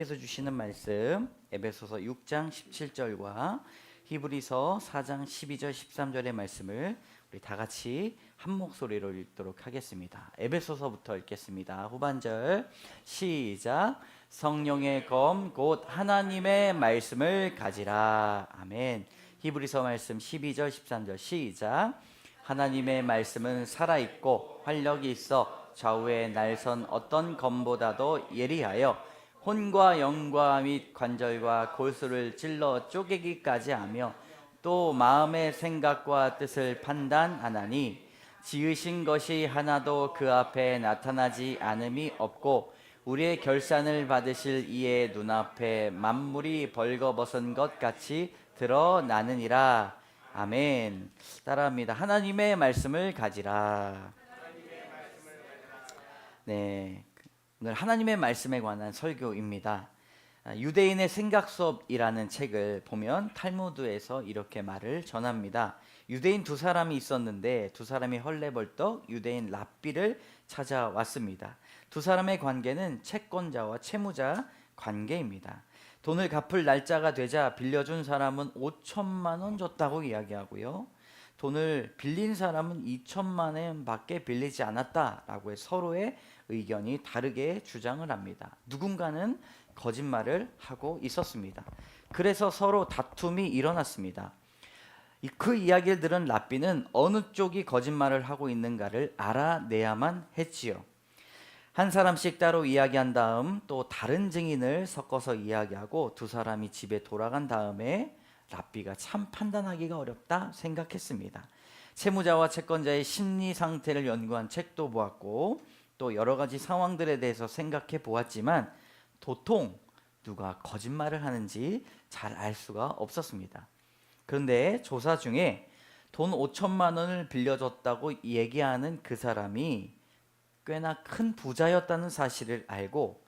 에서 주시는 말씀 에베소서 6장 17절과 히브리서 4장 12절 13절의 말씀을 우리 다 같이 한 목소리로 읽도록 하겠습니다. 에베소서부터 읽겠습니다. 후반절 시작. 성령의 검 곧 하나님의 말씀을 가지라. 아멘. 히브리서 말씀 12절 13절 시작. 하나님의 말씀은 살아있고 활력이 있어 좌우에 날선 어떤 검보다도 예리하여 혼과 영과 및 관절과 골수를 찔러 쪼개기까지 하며 또 마음의 생각과 뜻을 판단하나니 지으신 것이 하나도 그 앞에 나타나지 않음이 없고 우리의 결산을 받으실 이의 눈앞에 만물이 벌거벗은 것 같이 드러나느니라. 아멘. 따라합니다. 하나님의 말씀을 가지라. 네. 오늘 하나님의 말씀에 관한 설교입니다. 유대인의 생각 수업이라는 책을 보면 탈무드에서 이렇게 말을 전합니다. 유대인 두 사람이 있었는데 두 사람이 헐레벌떡 유대인 랍비를 찾아왔습니다. 두 사람의 관계는 채권자와 채무자 관계입니다. 돈을 갚을 날짜가 되자 빌려준 사람은 5천만 원 줬다고 이야기하고요. 돈을 빌린 사람은 2천만 원밖에 빌리지 않았다라고 해 서로의 의견이 다르게 주장을 합니다. 누군가는 거짓말을 하고 있었습니다. 그래서 서로 다툼이 일어났습니다. 그 이야기를 들은 랍비는 어느 쪽이 거짓말을 하고 있는가를 알아내야만 했지요. 한 사람씩 따로 이야기한 다음 또 다른 증인을 섞어서 이야기하고 두 사람이 집에 돌아간 다음에 랍비가 참 판단하기가 어렵다 생각했습니다. 채무자와 채권자의 심리 상태를 연구한 책도 보았고 또 여러 가지 상황들에 대해서 생각해 보았지만 도통 누가 거짓말을 하는지 잘 알 수가 없었습니다. 그런데 조사 중에 돈 5천만 원을 빌려줬다고 얘기하는 그 사람이 꽤나 큰 부자였다는 사실을 알고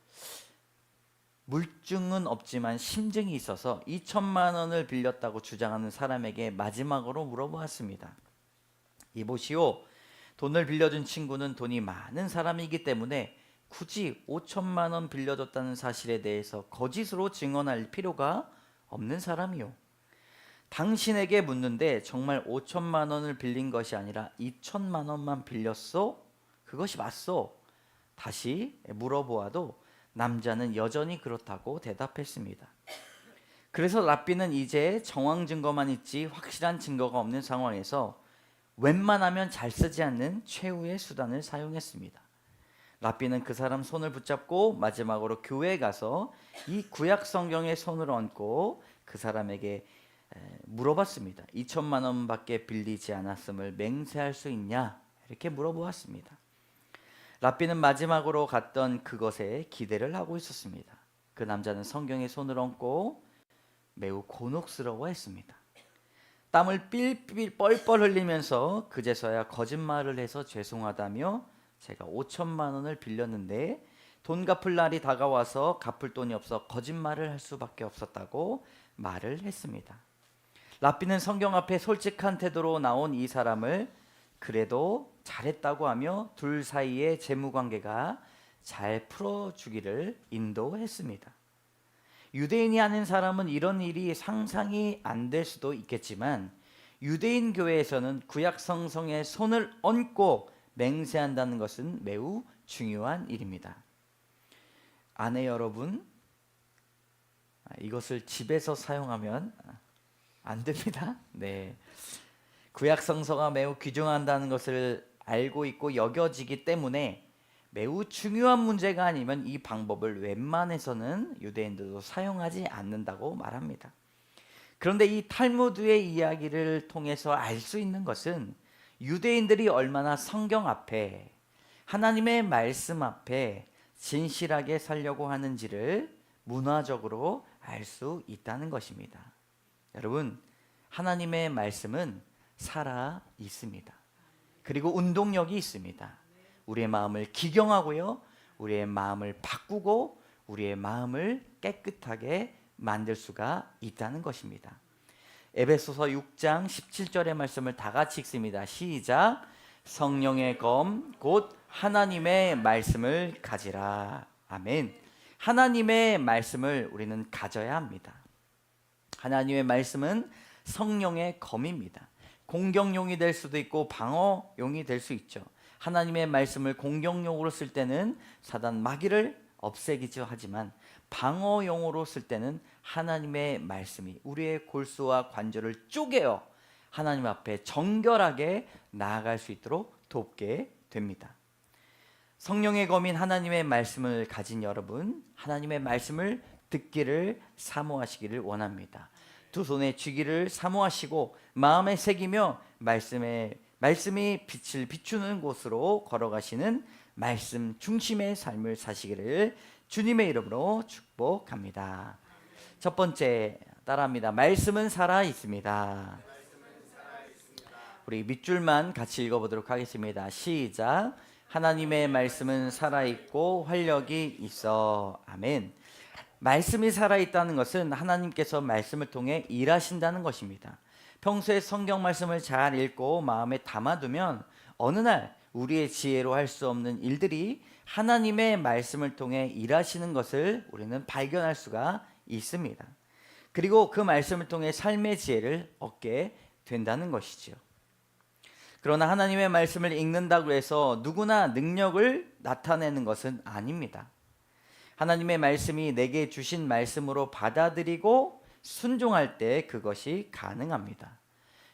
물증은 없지만 심증이 있어서 2천만 원을 빌렸다고 주장하는 사람에게 마지막으로 물어보았습니다. 이보시오, 돈을 빌려준 친구는 돈이 많은 사람이기 때문에 굳이 5천만 원 빌려줬다는 사실에 대해서 거짓으로 증언할 필요가 없는 사람이요. 당신에게 묻는데 정말 5천만 원을 빌린 것이 아니라 2천만 원만 빌렸소? 그것이 맞소? 다시 물어보아도 남자는 여전히 그렇다고 대답했습니다. 그래서 랍비는 이제 정황 증거만 있지 확실한 증거가 없는 상황에서 웬만하면 잘 쓰지 않는 최후의 수단을 사용했습니다. 랍비는 그 사람 손을 붙잡고 마지막으로 교회에 가서 이 구약 성경의 손을 얹고 그 사람에게 물어봤습니다. 2천만 원밖에 빌리지 않았음을 맹세할 수 있냐? 이렇게 물어보았습니다. 랍비는 마지막으로 갔던 그것에 기대를 하고 있었습니다. 그 남자는 성경에 손을 얹고 매우 곤혹스러워했습니다. 땀을 삘삘 뻘뻘 흘리면서 그제서야 거짓말을 해서 죄송하다며 제가 5천만 원을 빌렸는데 돈 갚을 날이 다가와서 갚을 돈이 없어 거짓말을 할 수밖에 없었다고 말을 했습니다. 랍비는 성경 앞에 솔직한 태도로 나온 이 사람을 그래도 잘했다고 하며 둘 사이의 재무관계가 잘 풀어주기를 인도했습니다. 유대인이 아닌 사람은 이런 일이 상상이 안 될 수도 있겠지만 유대인 교회에서는 구약 성경에 손을 얹고 맹세한다는 것은 매우 중요한 일입니다. 아내 여러분, 이것을 집에서 사용하면 안 됩니다. 네. 구약 성서가 매우 귀중하다는 것을 알고 있고 여겨지기 때문에 매우 중요한 문제가 아니면 이 방법을 웬만해서는 유대인들도 사용하지 않는다고 말합니다. 그런데 이 탈무드의 이야기를 통해서 알 수 있는 것은 유대인들이 얼마나 성경 앞에 하나님의 말씀 앞에 진실하게 살려고 하는지를 문화적으로 알 수 있다는 것입니다. 여러분, 하나님의 말씀은 살아 있습니다. 그리고 운동력이 있습니다. 우리의 마음을 기경하고요, 우리의 마음을 바꾸고 우리의 마음을 깨끗하게 만들 수가 있다는 것입니다. 에베소서 6장 17절의 말씀을 다 같이 읽습니다. 시작. 성령의 검 곧 하나님의 말씀을 가지라. 아멘. 하나님의 말씀을 우리는 가져야 합니다. 하나님의 말씀은 성령의 검입니다. 공격용이 될 수도 있고 방어용이 될 수 있죠. 하나님의 말씀을 공격용으로 쓸 때는 사단 마귀를 없애기도 하지만 방어용으로 쓸 때는 하나님의 말씀이 우리의 골수와 관절을 쪼개어 하나님 앞에 정결하게 나아갈 수 있도록 돕게 됩니다. 성령의 검인 하나님의 말씀을 가진 여러분, 하나님의 말씀을 듣기를 사모하시기를 원합니다. 두 손에 쥐기를 사모하시고 마음에 새기며 말씀이 빛을 비추는 곳으로 걸어가시는 말씀 중심의 삶을 사시기를 주님의 이름으로 축복합니다. 첫 번째, 따라합니다. 말씀은 살아 있습니다. 우리 밑줄만 같이 읽어보도록 하겠습니다. 시작. 하나님의 말씀은 살아있고 활력이 있어. 아멘. 말씀이 살아있다는 것은 하나님께서 말씀을 통해 일하신다는 것입니다. 평소에 성경 말씀을 잘 읽고 마음에 담아두면 어느 날 우리의 지혜로 할 수 없는 일들이 하나님의 말씀을 통해 일하시는 것을 우리는 발견할 수가 있습니다. 그리고 그 말씀을 통해 삶의 지혜를 얻게 된다는 것이죠. 그러나 하나님의 말씀을 읽는다고 해서 누구나 능력을 나타내는 것은 아닙니다. 하나님의 말씀이 내게 주신 말씀으로 받아들이고 순종할 때 그것이 가능합니다.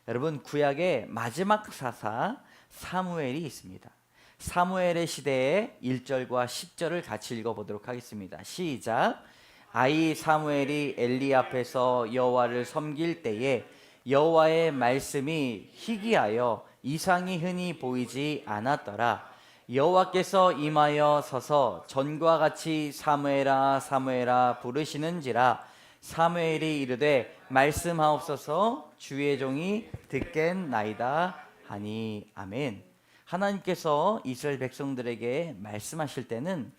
여러분, 구약의 마지막 사사 사무엘이 있습니다. 사무엘의 시대에 1절과 10절을 같이 읽어보도록 하겠습니다. 시작. 아이 사무엘이 엘리 앞에서 여호와를 섬길 때에 여호와의 말씀이 희귀하여 이상이 흔히 보이지 않았더라. 여호와께서 임하여 서서 전과 같이 사무엘아 사무엘아 부르시는지라. 사무엘이 이르되 말씀하옵소서 주의 종이 듣겠나이다 하니. 아멘. 하나님께서 이스라엘 백성들에게 말씀하실 때는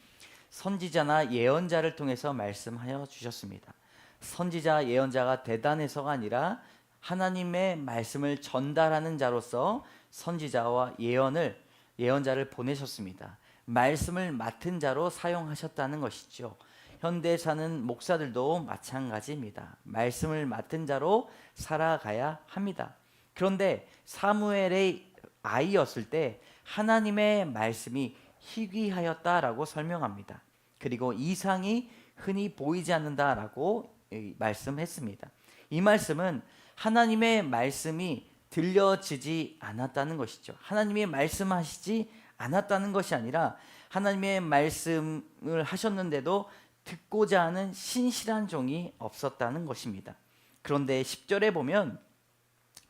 선지자나 예언자를 통해서 말씀하여 주셨습니다. 선지자 예언자가 대단해서가 아니라 하나님의 말씀을 전달하는 자로서 선지자와 예언자를 보내셨습니다. 말씀을 맡은 자로 사용하셨다는 것이죠. 현대 사는 목사들도 마찬가지입니다. 말씀을 맡은 자로 살아가야 합니다. 그런데 사무엘의 아이였을 때 하나님의 말씀이 희귀하였다라고 설명합니다. 그리고 이상이 흔히 보이지 않는다라고 말씀했습니다. 이 말씀은 하나님의 말씀이 들려지지 않았다는 것이죠. 하나님이 말씀하시지 않았다는 것이 아니라 하나님의 말씀을 하셨는데도 듣고자 하는 신실한 종이 없었다는 것입니다. 그런데 10절에 보면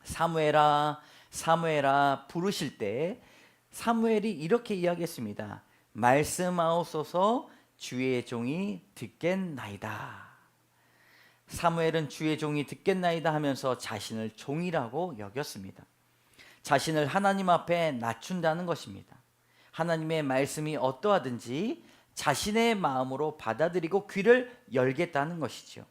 사무엘아 사무엘아 부르실 때 사무엘이 이렇게 이야기했습니다. 말씀하옵소서 주의 종이 듣겠나이다. 사무엘은 주의 종이 듣겠나이다 하면서 자신을 종이라고 여겼습니다. 자신을 하나님 앞에 낮춘다는 것입니다. 하나님의 말씀이 어떠하든지 자신의 마음으로 받아들이고 귀를 열겠다는 것이죠.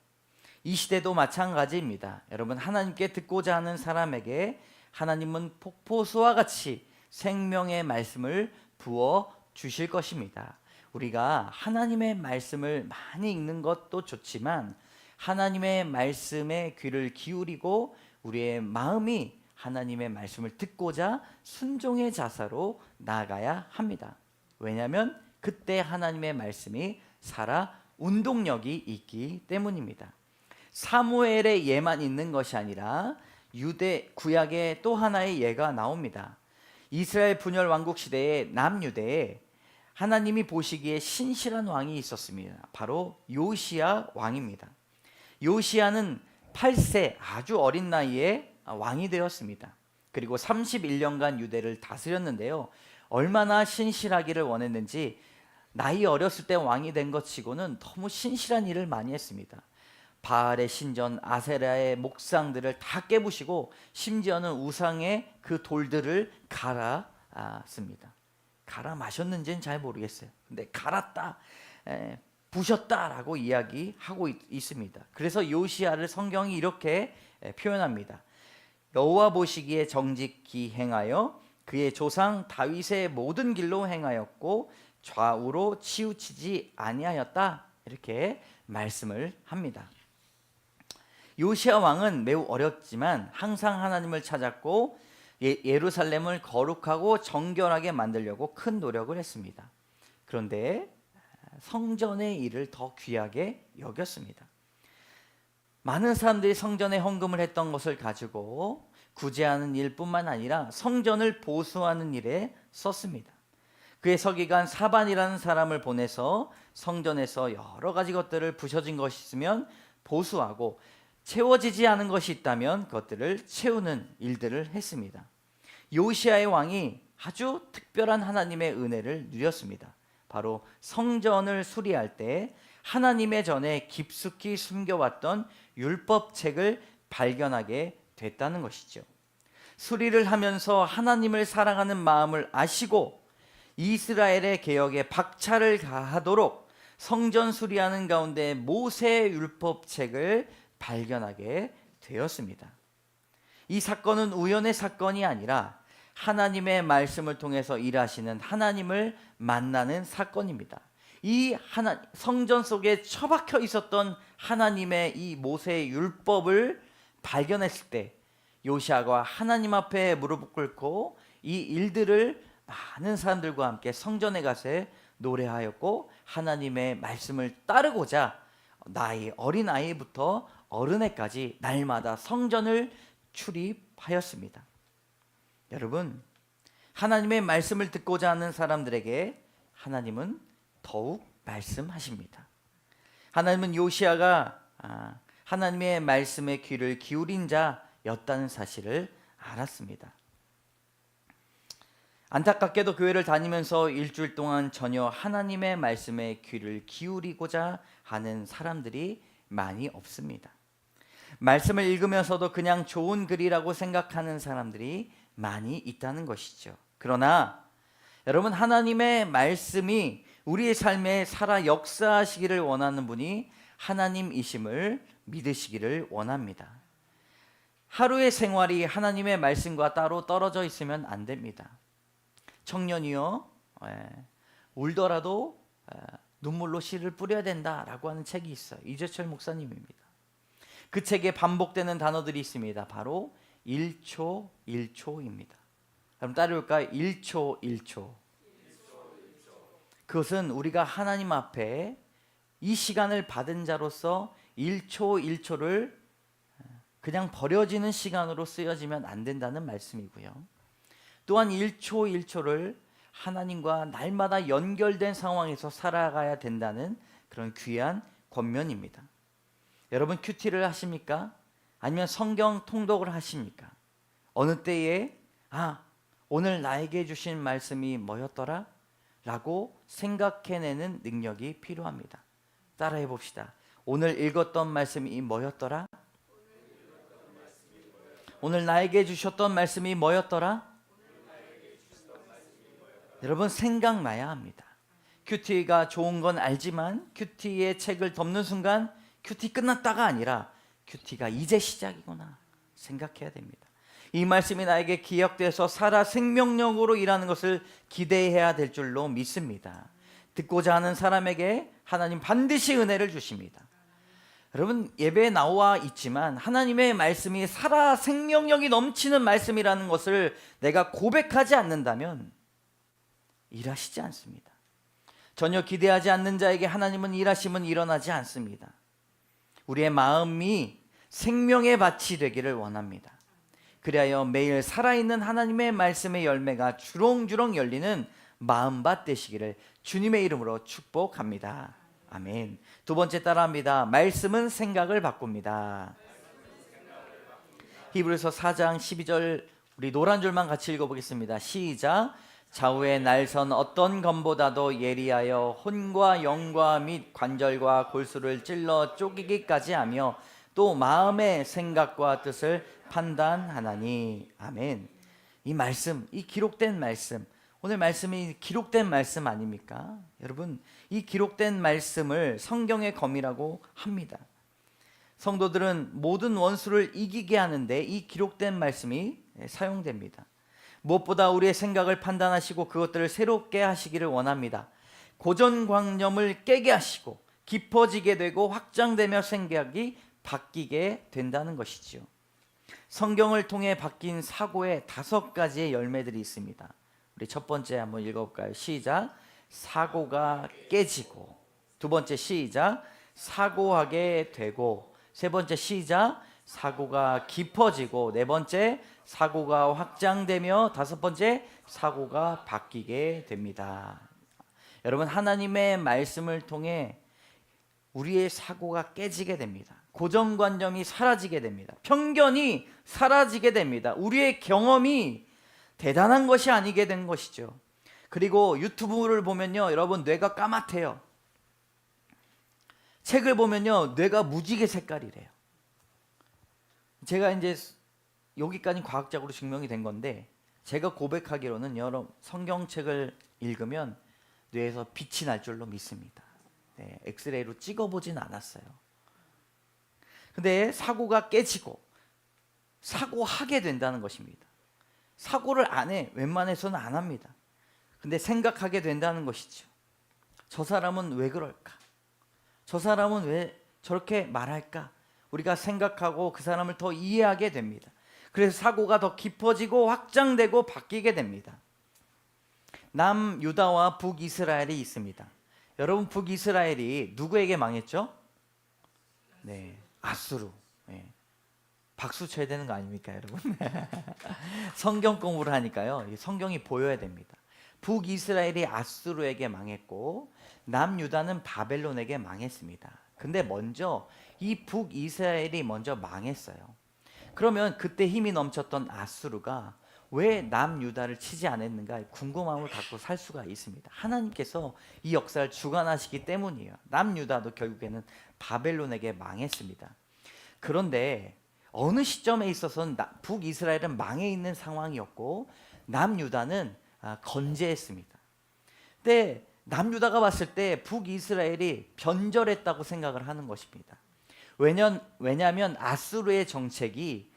이 시대도 마찬가지입니다. 여러분, 하나님께 듣고자 하는 사람에게 하나님은 폭포수와 같이 생명의 말씀을 부어 주실 것입니다. 우리가 하나님의 말씀을 많이 읽는 것도 좋지만 하나님의 말씀에 귀를 기울이고 우리의 마음이 하나님의 말씀을 듣고자 순종의 자세로 나아가야 합니다. 왜냐하면 그때 하나님의 말씀이 살아 운동력이 있기 때문입니다. 사무엘의 예만 있는 것이 아니라 유대 구약의 또 하나의 예가 나옵니다. 이스라엘 분열 왕국 시대의 남유대에 하나님이 보시기에 신실한 왕이 있었습니다. 바로 요시야 왕입니다. 요시야는 8세 아주 어린 나이에 왕이 되었습니다. 그리고 31년간 유대를 다스렸는데요. 얼마나 신실하기를 원했는지 나이 어렸을 때 왕이 된 것 치고는 너무 신실한 일을 많이 했습니다. 바알의 신전, 아세라의 목상들을 다 깨부시고 심지어는 우상의 그 돌들을 갈았습니다. 갈아 마셨는지는 잘 모르겠어요. 근데 갈았다, 부셨다라고 이야기하고 있습니다. 그래서 요시야를 성경이 이렇게 표현합니다. 여호와 보시기에 정직히 행하여 그의 조상 다윗의 모든 길로 행하였고 좌우로 치우치지 아니하였다. 이렇게 말씀을 합니다. 요시야 왕은 매우 어렵지만 항상 하나님을 찾았고 예루살렘을 거룩하고 정결하게 만들려고 큰 노력을 했습니다. 그런데 성전의 일을 더 귀하게 여겼습니다. 많은 사람들이 성전에 헌금을 했던 것을 가지고 구제하는 일뿐만 아니라 성전을 보수하는 일에 썼습니다. 그의 서기관 사반이라는 사람을 보내서 성전에서 여러 가지 것들을 부셔진 것이 있으면 보수하고 채워지지 않은 것이 있다면 그것들을 채우는 일들을 했습니다. 요시야의 왕이 아주 특별한 하나님의 은혜를 누렸습니다. 바로 성전을 수리할 때 하나님의 전에 깊숙이 숨겨왔던 율법책을 발견하게 됐다는 것이죠. 수리를 하면서 하나님을 사랑하는 마음을 아시고 이스라엘의 개혁에 박차를 가하도록 성전 수리하는 가운데 모세의 율법책을 발견하게 되었습니다. 이 사건은 우연의 사건이 아니라 하나님의 말씀을 통해서 일하시는 하나님을 만나는 사건입니다. 이 성전 속에 처박혀 있었던 하나님의 이 모세의 율법을 발견했을 때 요시야가 하나님 앞에 무릎을 꿇고 이 일들을 많은 사람들과 함께 성전에 가서 노래하였고 하나님의 말씀을 따르고자 어린 아이부터 어른에까지 날마다 성전을 출입하였습니다. 여러분, 하나님의 말씀을 듣고자 하는 사람들에게 하나님은 더욱 말씀하십니다. 하나님은 요시야가 하나님의 말씀에 귀를 기울인 자였다는 사실을 알았습니다. 안타깝게도 교회를 다니면서 일주일 동안 전혀 하나님의 말씀에 귀를 기울이고자 하는 사람들이 많이 없습니다. 말씀을 읽으면서도 그냥 좋은 글이라고 생각하는 사람들이 많이 있다는 것이죠. 그러나 여러분, 하나님의 말씀이 우리의 삶에 살아 역사하시기를 원하는 분이 하나님이심을 믿으시기를 원합니다. 하루의 생활이 하나님의 말씀과 따로 떨어져 있으면 안 됩니다. 청년이요, 울더라도 눈물로 씨를 뿌려야 된다라고 하는 책이 있어요. 이재철 목사님입니다. 그 책에 반복되는 단어들이 있습니다. 바로 1초 1초입니다. 그럼 따라올까요? 1초 1초. 그것은 우리가 하나님 앞에 이 시간을 받은 자로서 1초 1초를 그냥 버려지는 시간으로 쓰여지면 안 된다는 말씀이고요. 또한 1초 1초를 하나님과 날마다 연결된 상황에서 살아가야 된다는 그런 귀한 권면입니다. 여러분, 큐티를 하십니까? 아니면 성경 통독을 하십니까? 어느 때에 오늘 나에게 주신 말씀이 뭐였더라? 라고 생각해내는 능력이 필요합니다. 따라해 봅시다. 오늘 읽었던 말씀이 뭐였더라? 오늘 나에게 주셨던 말씀이 뭐였더라? 여러분, 생각나야 합니다. 큐티가 좋은 건 알지만 큐티의 책을 덮는 순간 큐티 끝났다가 아니라 큐티가 이제 시작이구나 생각해야 됩니다. 이 말씀이 나에게 기억돼서 살아 생명력으로 일하는 것을 기대해야 될 줄로 믿습니다. 듣고자 하는 사람에게 하나님 반드시 은혜를 주십니다. 여러분, 예배에 나와 있지만 하나님의 말씀이 살아 생명력이 넘치는 말씀이라는 것을 내가 고백하지 않는다면 일하시지 않습니다. 전혀 기대하지 않는 자에게 하나님은 일하심은 일어나지 않습니다. 우리의 마음이 생명의 밭이 되기를 원합니다. 그리하여 매일 살아있는 하나님의 말씀의 열매가 주렁주렁 열리는 마음밭 되시기를 주님의 이름으로 축복합니다. 아멘. 두 번째 따라합니다. 말씀은 생각을 바꿉니다. 히브리서 4장 12절 우리 노란 줄만 같이 읽어보겠습니다. 시작. 좌우의 날선 어떤 검보다도 예리하여 혼과 영과 및 관절과 골수를 찔러 쪼개기까지 하며 또 마음의 생각과 뜻을 판단하나니. 아멘. 이 말씀, 이 기록된 말씀, 오늘 말씀이 기록된 말씀 아닙니까? 여러분, 이 기록된 말씀을 성경의 검이라고 합니다. 성도들은 모든 원수를 이기게 하는데 이 기록된 말씀이 사용됩니다. 무엇보다 우리의 생각을 판단하시고 그것들을 새롭게 하시기를 원합니다. 고정관념을 깨게 하시고 깊어지게 되고 확장되며 생각이 바뀌게 된다는 것이지요. 성경을 통해 바뀐 사고의 5가지의 열매들이 있습니다. 우리 첫 번째 한번 읽어볼까요? 시작. 사고가 깨지고. 두 번째 시작. 사고하게 되고. 세 번째 시작. 사고가 깊어지고. 네 번째 사고가 확장되며. 다섯 번째 사고가 바뀌게 됩니다. 여러분, 하나님의 말씀을 통해 우리의 사고가 깨지게 됩니다. 고정관념이 사라지게 됩니다. 편견이 사라지게 됩니다. 우리의 경험이 대단한 것이 아니게 된 것이죠. 그리고 유튜브를 보면요, 여러분, 뇌가 까맣대요. 책을 보면요, 뇌가 무지개 색깔이래요. 제가 이제 여기까지 과학적으로 증명이 된 건데, 제가 고백하기로는 여러분, 성경책을 읽으면 뇌에서 빛이 날 줄로 믿습니다. 네, 엑스레이로 찍어보진 않았어요. 근데 사고가 깨지고 사고하게 된다는 것입니다. 사고를 안 해. 웬만해서는 안 합니다. 근데 생각하게 된다는 것이죠. 저 사람은 왜 그럴까? 저 사람은 왜 저렇게 말할까? 우리가 생각하고 그 사람을 더 이해하게 됩니다. 그래서 사고가 더 깊어지고 확장되고 바뀌게 됩니다. 남유다와 북이스라엘이 있습니다. 여러분, 북이스라엘이 누구에게 망했죠? 네, 아수르. 네. 박수 쳐야 되는 거 아닙니까, 여러분? 성경 공부를 하니까요, 성경이 보여야 됩니다. 북이스라엘이 아수르에게 망했고 남유다는 바벨론에게 망했습니다. 근데 먼저 이 북이스라엘이 먼저 망했어요. 그러면 그때 힘이 넘쳤던 아수르가 왜 남유다를 치지 않았는가 궁금함을 갖고 살 수가 있습니다. 하나님께서 이 역사를 주관하시기 때문이에요. 남유다도 결국에는 바벨론에게 망했습니다. 그런데 어느 시점에 있어서는 북이스라엘은 망해 있는 상황이었고 남유다는 건재했습니다. 근데 남유다가 봤을 때 북이스라엘이 변절했다고 생각을 하는 것입니다. 왜냐하면 아수르의 정책이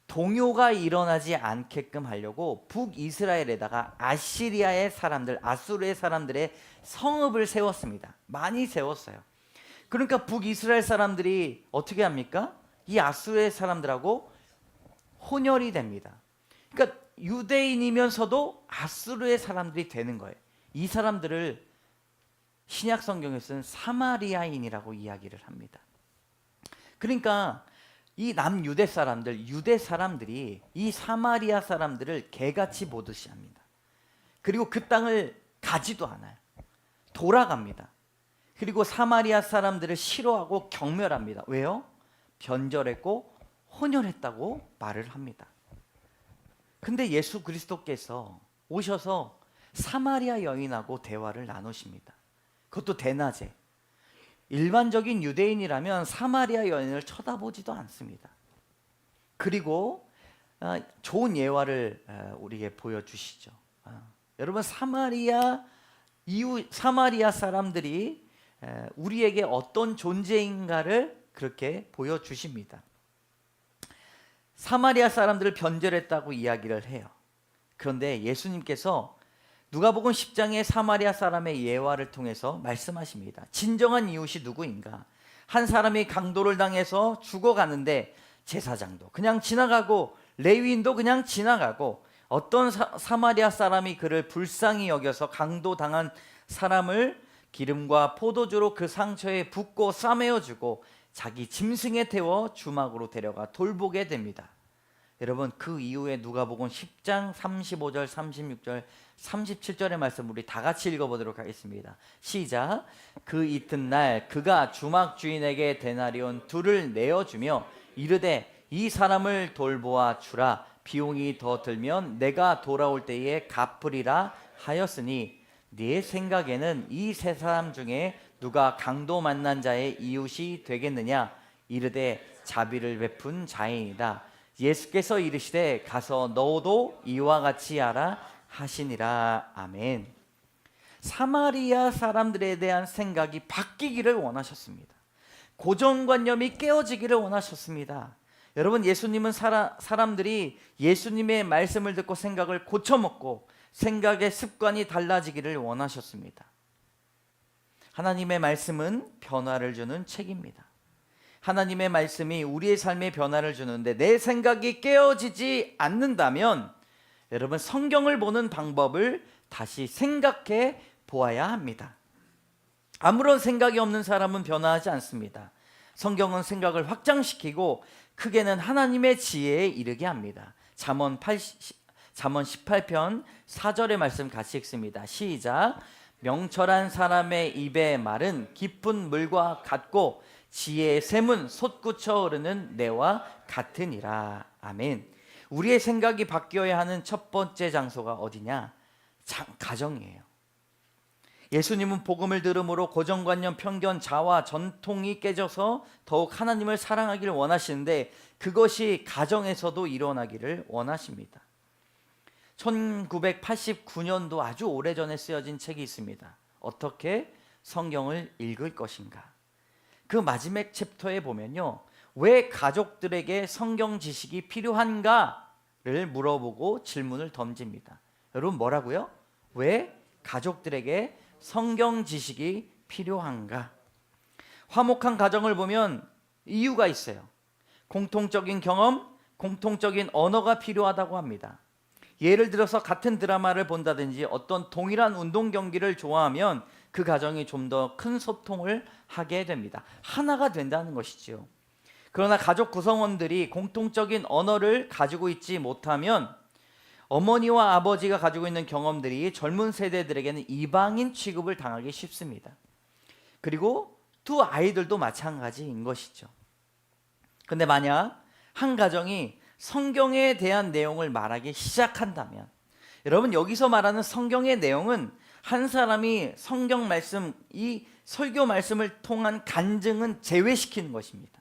동요가 일어나지 않게끔 하려고 북이스라엘에다가 아시리아의 사람들, 아수르의 사람들의 성읍을 세웠습니다. 많이 세웠어요. 그러니까 북이스라엘 사람들이 어떻게 합니까? 이 아수르의 사람들하고 혼혈이 됩니다. 그러니까 유대인이면서도 아수르의 사람들이 되는 거예요. 이 사람들을 신약 성경에서는 사마리아인이라고 이야기를 합니다. 그러니까 이 남유대 사람들, 유대 사람들이 이 사마리아 사람들을 개같이 보듯이 합니다. 그리고 그 땅을 가지도 않아요. 돌아갑니다. 그리고 사마리아 사람들을 싫어하고 경멸합니다. 왜요? 변절했고 혼혈했다고 말을 합니다. 근데 예수 그리스도께서 오셔서 사마리아 여인하고 대화를 나누십니다. 그것도 대낮에. 일반적인 유대인이라면 사마리아 여인을 쳐다보지도 않습니다. 그리고 좋은 예화를 우리에게 보여주시죠. 여러분, 사마리아 사람들이 우리에게 어떤 존재인가를 그렇게 보여주십니다. 사마리아 사람들을 변절했다고 이야기를 해요. 그런데 예수님께서 누가복음 10장의 사마리아 사람의 예화를 통해서 말씀하십니다. 진정한 이웃이 누구인가? 한 사람이 강도를 당해서 죽어가는데 제사장도 그냥 지나가고 레위인도 그냥 지나가고 어떤 사마리아 사람이 그를 불쌍히 여겨서 강도당한 사람을 기름과 포도주로 그 상처에 붓고 싸매어주고 자기 짐승에 태워 주막으로 데려가 돌보게 됩니다. 여러분, 그 이후에 누가복음 10장 35절, 36절, 37절의 말씀 우리 다 같이 읽어보도록 하겠습니다. 시작. 그 이튿날 그가 주막 주인에게 데나리온 둘을 내어주며 이르되 이 사람을 돌보아 주라. 비용이 더 들면 내가 돌아올 때에 갚으리라 하였으니 네 생각에는 이 세 사람 중에 누가 강도 만난 자의 이웃이 되겠느냐? 이르되 자비를 베푼 자이다. 예수께서 이르시되 가서 너도 이와 같이 하라 하시니라. 아멘. 사마리아 사람들에 대한 생각이 바뀌기를 원하셨습니다. 고정관념이 깨어지기를 원하셨습니다. 여러분, 예수님은 사람들이 예수님의 말씀을 듣고 생각을 고쳐먹고 생각의 습관이 달라지기를 원하셨습니다. 하나님의 말씀은 변화를 주는 책입니다. 하나님의 말씀이 우리의 삶에 변화를 주는데 내 생각이 깨어지지 않는다면 여러분 성경을 보는 방법을 다시 생각해 보아야 합니다. 아무런 생각이 없는 사람은 변화하지 않습니다. 성경은 생각을 확장시키고 크게는 하나님의 지혜에 이르게 합니다. 잠언 18편 4절의 말씀 같이 읽습니다. 시작. 명철한 사람의 입의 말은 깊은 물과 같고 지혜의 샘은 솟구쳐 흐르는 내와 같으니라. 아멘. 우리의 생각이 바뀌어야 하는 첫 번째 장소가 어디냐? 가정이에요. 예수님은 복음을 들음으로 고정관념, 편견, 자화, 전통이 깨져서 더욱 하나님을 사랑하기를 원하시는데 그것이 가정에서도 일어나기를 원하십니다. 1989년도 아주 오래전에 쓰여진 책이 있습니다. 어떻게 성경을 읽을 것인가. 그 마지막 챕터에 보면요, 왜 가족들에게 성경 지식이 필요한가를 물어보고 질문을 던집니다. 여러분 뭐라고요? 왜 가족들에게 성경 지식이 필요한가? 화목한 가정을 보면 이유가 있어요. 공통적인 경험, 공통적인 언어가 필요하다고 합니다. 예를 들어서 같은 드라마를 본다든지 어떤 동일한 운동 경기를 좋아하면 그 가정이 좀 더 큰 소통을 하게 됩니다. 하나가 된다는 것이지요. 그러나 가족 구성원들이 공통적인 언어를 가지고 있지 못하면 어머니와 아버지가 가지고 있는 경험들이 젊은 세대들에게는 이방인 취급을 당하기 쉽습니다. 그리고 두 아이들도 마찬가지인 것이죠. 근데 만약 한 가정이 성경에 대한 내용을 말하기 시작한다면, 여러분 여기서 말하는 성경의 내용은 한 사람이 성경 말씀, 이 설교 말씀을 통한 간증은 제외시키는 것입니다.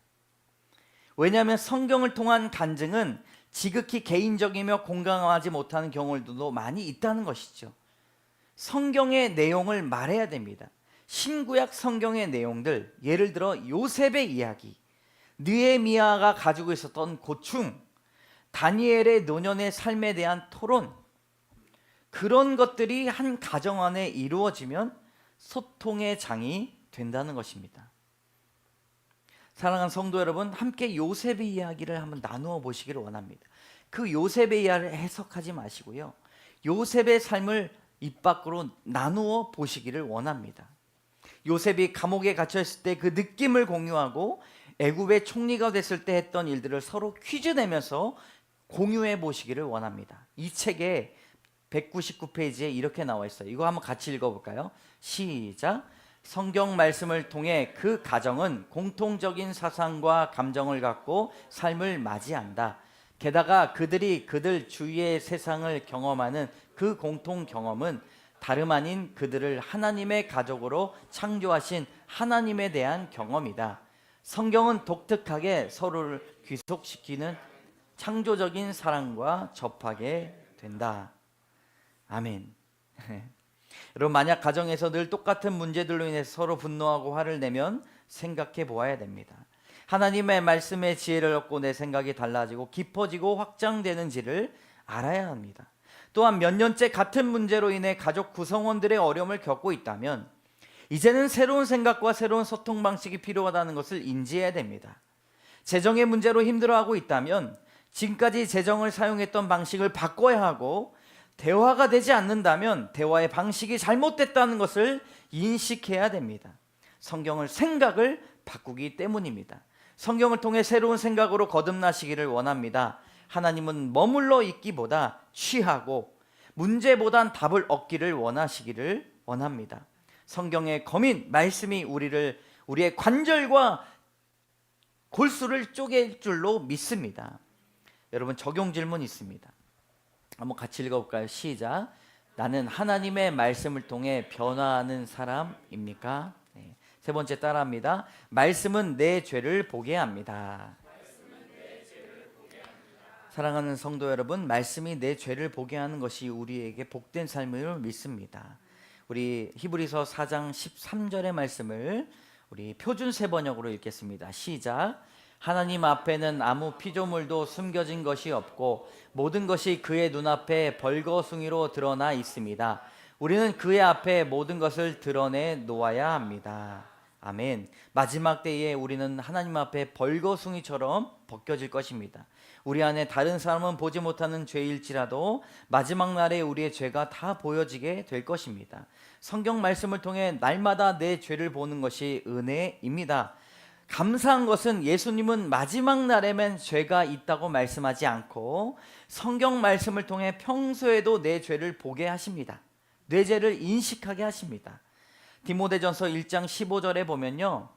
왜냐하면 성경을 통한 간증은 지극히 개인적이며 공감하지 못하는 경우들도 많이 있다는 것이죠. 성경의 내용을 말해야 됩니다. 신구약 성경의 내용들, 예를 들어 요셉의 이야기, 느헤미야가 가지고 있었던 고충, 다니엘의 노년의 삶에 대한 토론, 그런 것들이 한 가정 안에 이루어지면 소통의 장이 된다는 것입니다. 사랑하는 성도 여러분, 함께 요셉의 이야기를 한번 나누어 보시기를 원합니다. 그 요셉의 이야기를 해석하지 마시고요, 요셉의 삶을 입 밖으로 나누어 보시기를 원합니다. 요셉이 감옥에 갇혀 있을 때 그 느낌을 공유하고 애굽의 총리가 됐을 때 했던 일들을 서로 퀴즈 내면서 공유해 보시기를 원합니다. 이 책에 199페이지에 이렇게 나와 있어요. 이거 한번 같이 읽어볼까요? 시작. 성경 말씀을 통해 그 가정은 공통적인 사상과 감정을 갖고 삶을 맞이한다. 게다가 그들이 그들 주위의 세상을 경험하는 그 공통 경험은 다름 아닌 그들을 하나님의 가족으로 창조하신 하나님에 대한 경험이다. 성경은 독특하게 서로를 귀속시키는 창조적인 사랑과 접하게 된다. 아멘. 여러분 만약 가정에서 늘 똑같은 문제들로 인해 서로 분노하고 화를 내면 생각해 보아야 됩니다. 하나님의 말씀의 지혜를 얻고 내 생각이 달라지고 깊어지고 확장되는지를 알아야 합니다. 또한 몇 년째 같은 문제로 인해 가족 구성원들의 어려움을 겪고 있다면 이제는 새로운 생각과 새로운 소통 방식이 필요하다는 것을 인지해야 됩니다. 재정의 문제로 힘들어하고 있다면 지금까지 재정을 사용했던 방식을 바꿔야 하고, 대화가 되지 않는다면 대화의 방식이 잘못됐다는 것을 인식해야 됩니다. 성경을 생각을 바꾸기 때문입니다. 성경을 통해 새로운 생각으로 거듭나시기를 원합니다. 하나님은 머물러 있기보다 취하고 문제보단 답을 얻기를 원하시기를 원합니다. 성경의 거민 말씀이 우리의 관절과 골수를 쪼갤 줄로 믿습니다. 여러분 적용 질문 있습니다. 한번 같이 읽어볼까요? 시작. 나는 하나님의 말씀을 통해 변화하는 사람입니까? 네. 세 번째 따라합니다. 말씀은 내 죄를 보게 합니다. 사랑하는 성도 여러분, 말씀이 내 죄를 보게 하는 것이 우리에게 복된 삶을 믿습니다. 우리 히브리서 4장 13절의 말씀을 우리 표준 세번역으로 읽겠습니다. 시작. 하나님 앞에는 아무 피조물도 숨겨진 것이 없고 모든 것이 그의 눈앞에 벌거숭이로 드러나 있습니다. 우리는 그의 앞에 모든 것을 드러내 놓아야 합니다. 아멘. 마지막 때에 우리는 하나님 앞에 벌거숭이처럼 벗겨질 것입니다. 우리 안에 다른 사람은 보지 못하는 죄일지라도 마지막 날에 우리의 죄가 다 보여지게 될 것입니다. 성경 말씀을 통해 날마다 내 죄를 보는 것이 은혜입니다. 감사한 것은 예수님은 마지막 날에만 죄가 있다고 말씀하지 않고 성경 말씀을 통해 평소에도 내 죄를 보게 하십니다. 내 죄를 인식하게 하십니다. 디모데전서 1장 15절에 보면요,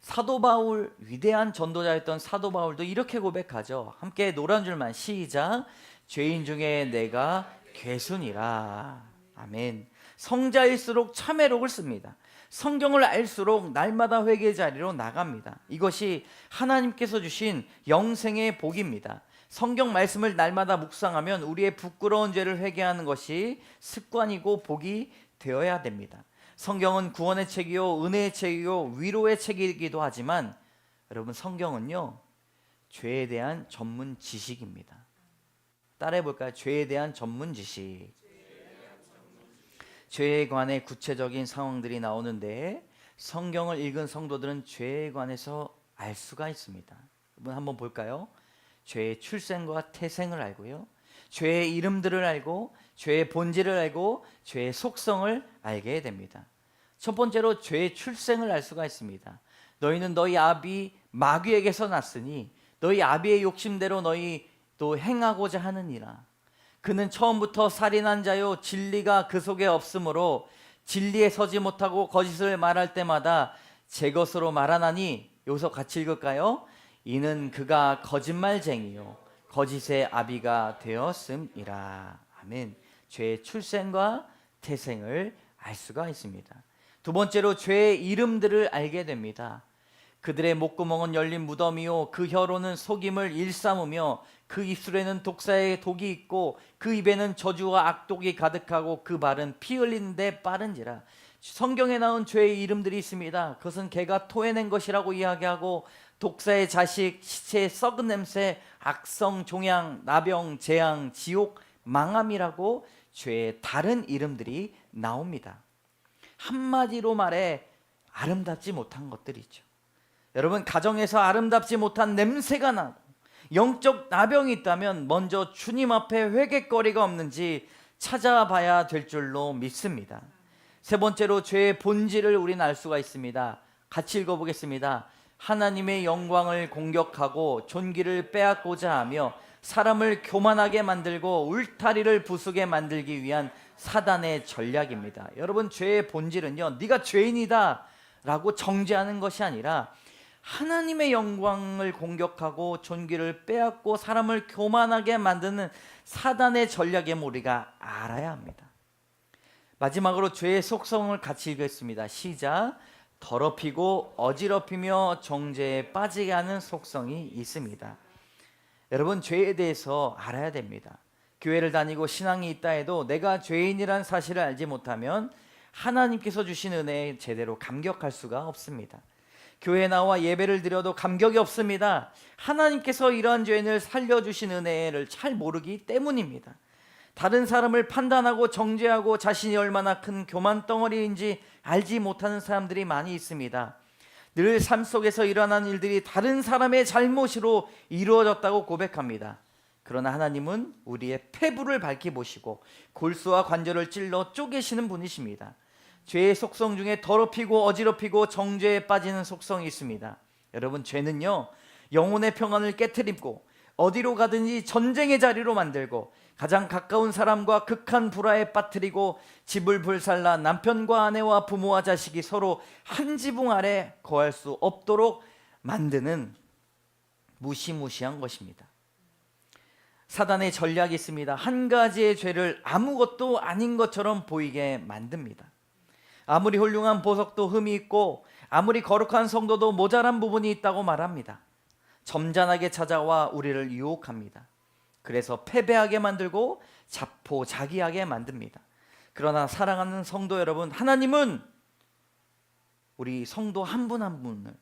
사도 바울, 위대한 전도자였던 사도 바울도 이렇게 고백하죠. 함께 노란 줄만 시작. 죄인 중에 내가 괴순이라. 아멘. 성자일수록 참회록을 씁니다. 성경을 알수록 날마다 회개 자리로 나갑니다. 이것이 하나님께서 주신 영생의 복입니다. 성경 말씀을 날마다 묵상하면 우리의 부끄러운 죄를 회개하는 것이 습관이고 복이 되어야 됩니다. 성경은 구원의 책이요, 은혜의 책이요, 위로의 책이기도 하지만 여러분, 성경은요, 죄에 대한 전문 지식입니다. 따라해 볼까요? 죄에 대한 전문 지식. 죄에 관해 구체적인 상황들이 나오는데 성경을 읽은 성도들은 죄에 관해서 알 수가 있습니다. 여러분, 한번 볼까요? 죄의 출생과 태생을 알고요, 죄의 이름들을 알고, 죄의 본질을 알고, 죄의 속성을 알게 됩니다. 첫 번째로 죄의 출생을 알 수가 있습니다. 너희는 너희 아비 마귀에게서 났으니 너희 아비의 욕심대로 너희 또 행하고자 하느니라. 그는 처음부터 살인한 자요, 진리가 그 속에 없으므로 진리에 서지 못하고 거짓을 말할 때마다 제 것으로 말하나니, 여기서 같이 읽을까요? 이는 그가 거짓말쟁이요 거짓의 아비가 되었음이라. 아멘. 죄의 출생과 태생을 알 수가 있습니다. 두 번째로 죄의 이름들을 알게 됩니다. 그들의 목구멍은 열린 무덤이요 그 혀로는 속임을 일삼으며 그 입술에는 독사의 독이 있고 그 입에는 저주와 악독이 가득하고 그 발은 피 흘리는데 빠른지라. 성경에 나온 죄의 이름들이 있습니다. 그것은 개가 토해낸 것이라고 이야기하고 독사의 자식, 시체의 썩은 냄새, 악성, 종양, 나병, 재앙, 지옥, 망함이라고 죄의 다른 이름들이 나옵니다. 한마디로 말해 아름답지 못한 것들이죠. 여러분, 가정에서 아름답지 못한 냄새가 나고 영적 나병이 있다면 먼저 주님 앞에 회개거리가 없는지 찾아봐야 될 줄로 믿습니다. 세 번째로 죄의 본질을 우리는 알 수가 있습니다. 같이 읽어보겠습니다. 하나님의 영광을 공격하고 존귀를 빼앗고자 하며 사람을 교만하게 만들고 울타리를 부수게 만들기 위한 사단의 전략입니다. 여러분, 죄의 본질은요, 네가 죄인이다 라고 정죄하는 것이 아니라 하나님의 영광을 공격하고 존귀를 빼앗고 사람을 교만하게 만드는 사단의 전략임을 우리가 알아야 합니다. 마지막으로 죄의 속성을 같이 읽겠습니다. 시작. 더럽히고 어지럽히며 정죄에 빠지게 하는 속성이 있습니다. 여러분, 죄에 대해서 알아야 됩니다. 교회를 다니고 신앙이 있다 해도 내가 죄인이란 사실을 알지 못하면 하나님께서 주신 은혜에 제대로 감격할 수가 없습니다. 교회에 나와 예배를 드려도 감격이 없습니다. 하나님께서 이러한 죄인을 살려주신 은혜를 잘 모르기 때문입니다. 다른 사람을 판단하고 정죄하고 자신이 얼마나 큰 교만 덩어리인지 알지 못하는 사람들이 많이 있습니다. 늘 삶 속에서 일어난 일들이 다른 사람의 잘못으로 이루어졌다고 고백합니다. 그러나 하나님은 우리의 폐부를 밝히 보시고 골수와 관절을 찔러 쪼개시는 분이십니다. 죄의 속성 중에 더럽히고 어지럽히고 정죄에 빠지는 속성이 있습니다. 여러분, 죄는요, 영혼의 평안을 깨트리고 어디로 가든지 전쟁의 자리로 만들고 가장 가까운 사람과 극한 불화에 빠뜨리고 집을 불살라 남편과 아내와 부모와 자식이 서로 한 지붕 아래 거할 수 없도록 만드는 무시무시한 것입니다. 사단의 전략이 있습니다. 한 가지의 죄를 아무것도 아닌 것처럼 보이게 만듭니다. 아무리 훌륭한 보석도 흠이 있고 아무리 거룩한 성도도 모자란 부분이 있다고 말합니다. 점잖하게 찾아와 우리를 유혹합니다. 그래서 패배하게 만들고 자포자기하게 만듭니다. 그러나 사랑하는 성도 여러분, 하나님은 우리 성도 한 분 한 분을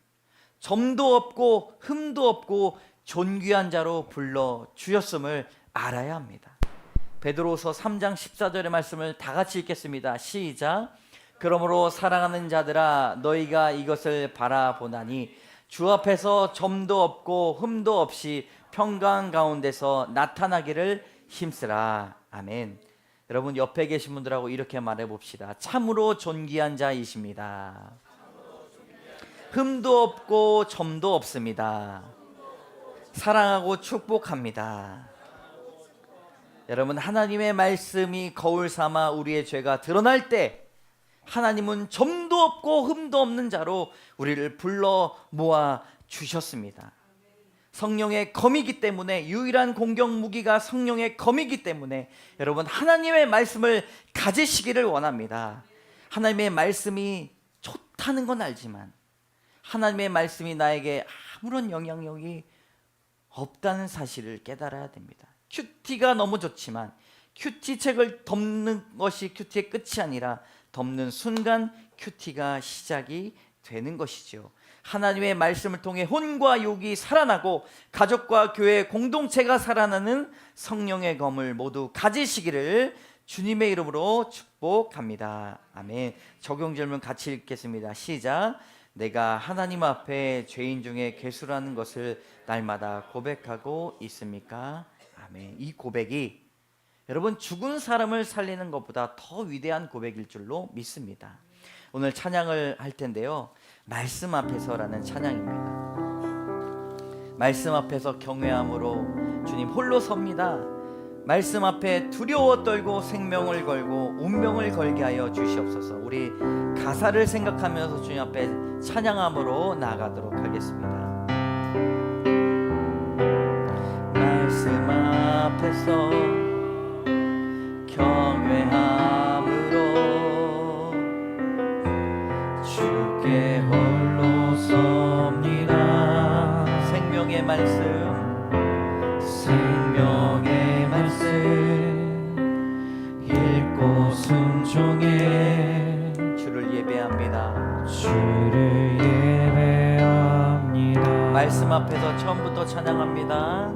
점도 없고 흠도 없고 존귀한 자로 불러주셨음을 알아야 합니다. 베드로서 3장 14절의 말씀을 다 같이 읽겠습니다. 시작. 그러므로 사랑하는 자들아 너희가 이것을 바라보나니 주 앞에서 점도 없고 흠도 없이 평강 가운데서 나타나기를 힘쓰라. 아멘. 여러분 옆에 계신 분들하고 이렇게 말해 봅시다. 참으로 존귀한 자이십니다. 흠도 없고 점도 없습니다. 사랑하고 축복합니다. 여러분 하나님의 말씀이 거울 삼아 우리의 죄가 드러날 때 하나님은 점도 없고 흠도 없는 자로 우리를 불러 모아 주셨습니다. 성령의 검이기 때문에, 유일한 공격 무기가 성령의 검이기 때문에 여러분 하나님의 말씀을 가지시기를 원합니다. 하나님의 말씀이 좋다는 건 알지만 하나님의 말씀이 나에게 아무런 영향력이 없다는 사실을 깨달아야 됩니다. 큐티가 너무 좋지만 큐티 책을 덮는 것이 큐티의 끝이 아니라 덮는 순간 큐티가 시작이 되는 것이죠. 하나님의 말씀을 통해 혼과 육이 살아나고 가족과 교회 공동체가 살아나는 성령의 검을 모두 가지시기를 주님의 이름으로 축복합니다. 아멘. 적용 질문 같이 읽겠습니다. 시작. 내가 하나님 앞에 죄인 중에 괴수라는 것을 날마다 고백하고 있습니까? 아멘. 이 고백이 여러분 죽은 사람을 살리는 것보다 더 위대한 고백일 줄로 믿습니다. 오늘 찬양을 할 텐데요, 말씀 앞에서라는 찬양입니다. 말씀 앞에서 경외함으로 주님 홀로 섭니다. 말씀 앞에 두려워 떨고 생명을 걸고 운명을 걸게 하여 주시옵소서. 우리 가사를 생각하면서 주님 앞에 찬양함으로 나아가도록 하겠습니다. 말씀 앞에서 경외함으로 주께 홀로 섭니다. 생명의 말씀, 생명의 말씀 읽고 순종해 주를 예배합니다. 주를 예배합니다. 말씀 앞에서 처음부터 찬양합니다.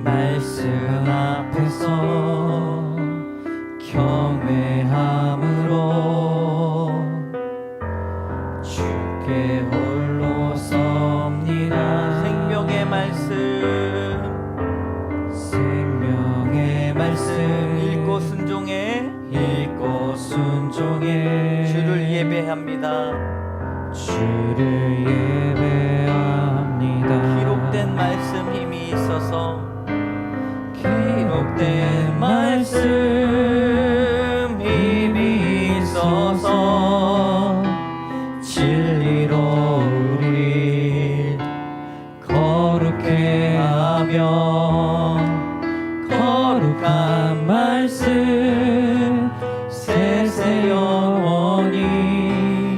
말씀 앞에서 경외함으로 주께 홀로 섭니다. 생명의 말씀, 생명의 말씀 읽고 순종해 주를 예배합니다. 주를 예배합니다. 기록된 말씀 힘이 있어서, 기록된 말씀 힘이 있어서 진리로 우리 거룩해 하며 거룩한 말씀 세세 영원히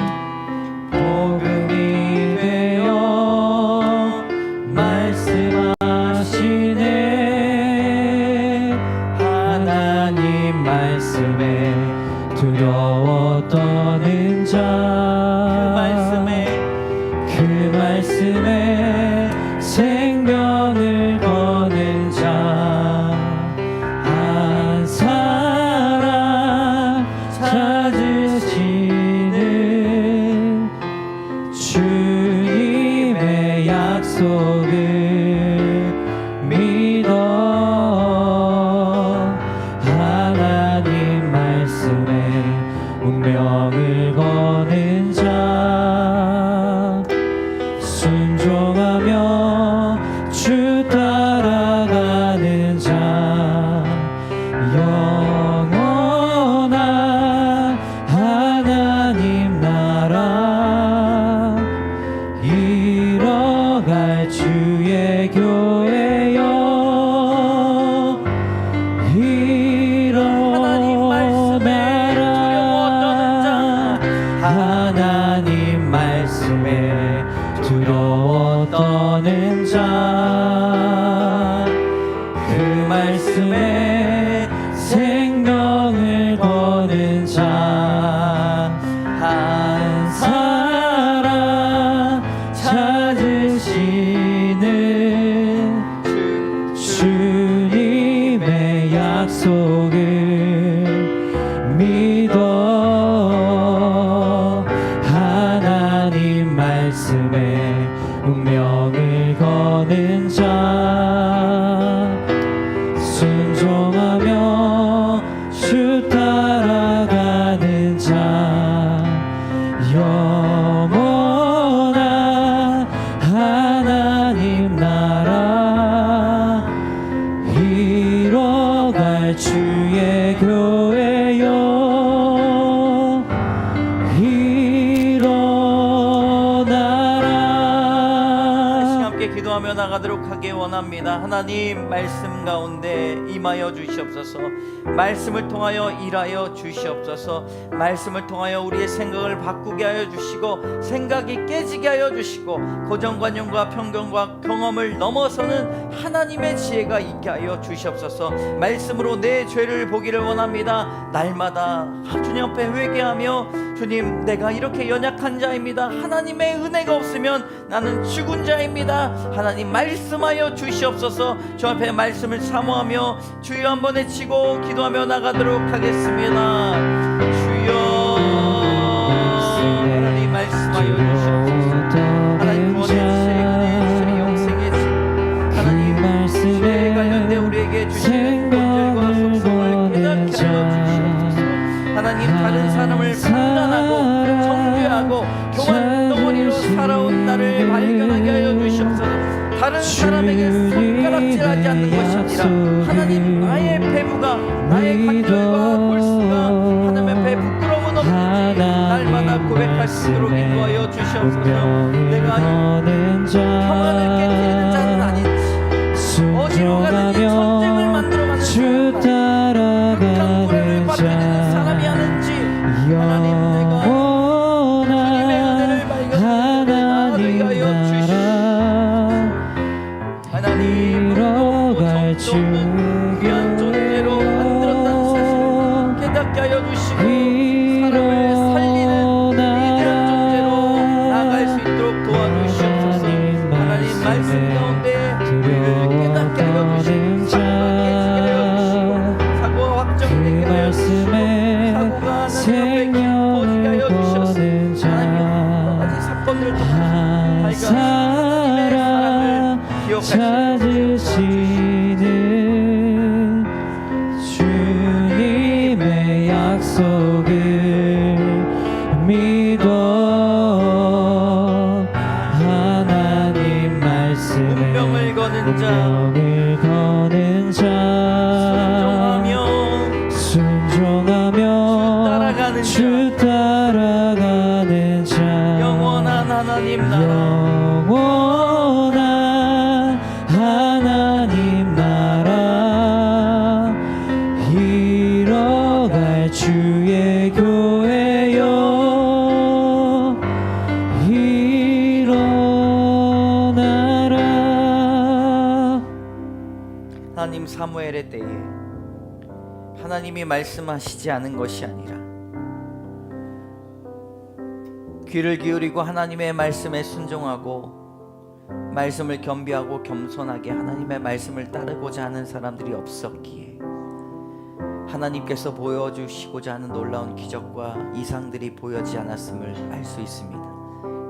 복음이 되어 말씀하시네. 하나님 말씀에 두려워 떠는 자, 그 말씀에 생명을 거는 자, 한 사람 찾으시는 주님의 약속을 믿어 하나님 말씀에 운명을 거는 자, 순종하며 주 따라가는 자, 영원한 하나님 나라 이뤄갈 주의 교회여. 하나님 말씀에 두려워 떠는 자, 하나님 말씀에 두려워 떠는 자, 그 말씀에 생명을 거는 자, 한 사람 찾으시는 주님의 약속 걷는 자 순종하며 주 따라가는 자 영원한 하나님 나라 이뤄갈 주의 교회여 일어나라. 함께 기도하며 나가도록 하기 원합니다. 하나님 말씀 가운데 임하여 주시옵소서. 말씀을 통하여 일하여 주시옵소서. 말씀을 통하여 우리의 생각을 바꾸게 하여 주시고 생각이 깨지게 하여 주시고 고정관념과 편견과 경험을 넘어서는 하나님의 지혜가 있게 하여 주시옵소서. 말씀으로 내 죄를 보기를 원합니다. 날마다 주님 앞에 회개하며 주님 내가 이렇게 연약한 자입니다. 하나님의 은혜가 없으면 나는 죽은 자입니다. 하나님 말씀하여 주시옵소서. 주 앞에 말씀을 사모하며 주여 한번 외치고 기도하며 나가도록 하겠습니다. 주여 하나님 말씀하여 주시옵소서. 하나님 구원의 지혜 은혜의 지혜 영생의 지혜 하나님 지혜 관련된 우리에게 주시는 본질과 속성을 깨닫게 하여 주시옵소서. 하나님 다른 사람을 판단하고 정죄하고 교만 덩어리로 살아온 나를 발견하게 하여 주시옵소서. 다른 사람에게 손가락질하지 않는 것이 아니라 하나님 나의 배부가 나의 관절과 골수가 하나님 앞에 부끄러움은 없는지 날마다 고백할 수 있도록 인도하여 주시옵소서. 내가 평안을 깨뜨리는 자는 아닌지 어디로 가는지 전쟁을 만들어가는 사람 극한 불행을 받는 사람이 아닌지 하나님 내가 주님의 은혜를 발견하는 나를 위하여 주시옵소서. 하나님 이뤄갈 주 귀한 존재로 만들었다는 사실을 깨닫게 하여 주시고 사람을 살리는 위대한 존재로 나아갈 수 있도록 도와주시옵소서. 하나님 말씀 가운데 우리를 깨닫게 하여 주시고 사고가 깨지게 하여 주시고 사고가 확정되게 하여 주시고 사고가 하나님 앞에 깊어지게 하여 주셔서 하나님 여러 가지 사건들을 통해서 발견하신 하나님의 사랑을 찾으시는 주님의 약속을 믿어 하나님 말씀에 운명을 거는 자 순종하며 주 따라가는 자 영원한 하나님 나라 영원한 하나님 나라 이뤄갈 주의 교회여 일어나라. 하나님 사무엘의 때에 하나님이 말씀하시지 않은 것이 아니라 귀를 기울이고 하나님의 말씀에 순종하고 말씀을 겸비하고 겸손하게 하나님의 말씀을 따르고자 하는 사람들이 없었기에 하나님께서 보여주시고자 하는 놀라운 기적과 이상들이 보여지지 않았음을 알 수 있습니다.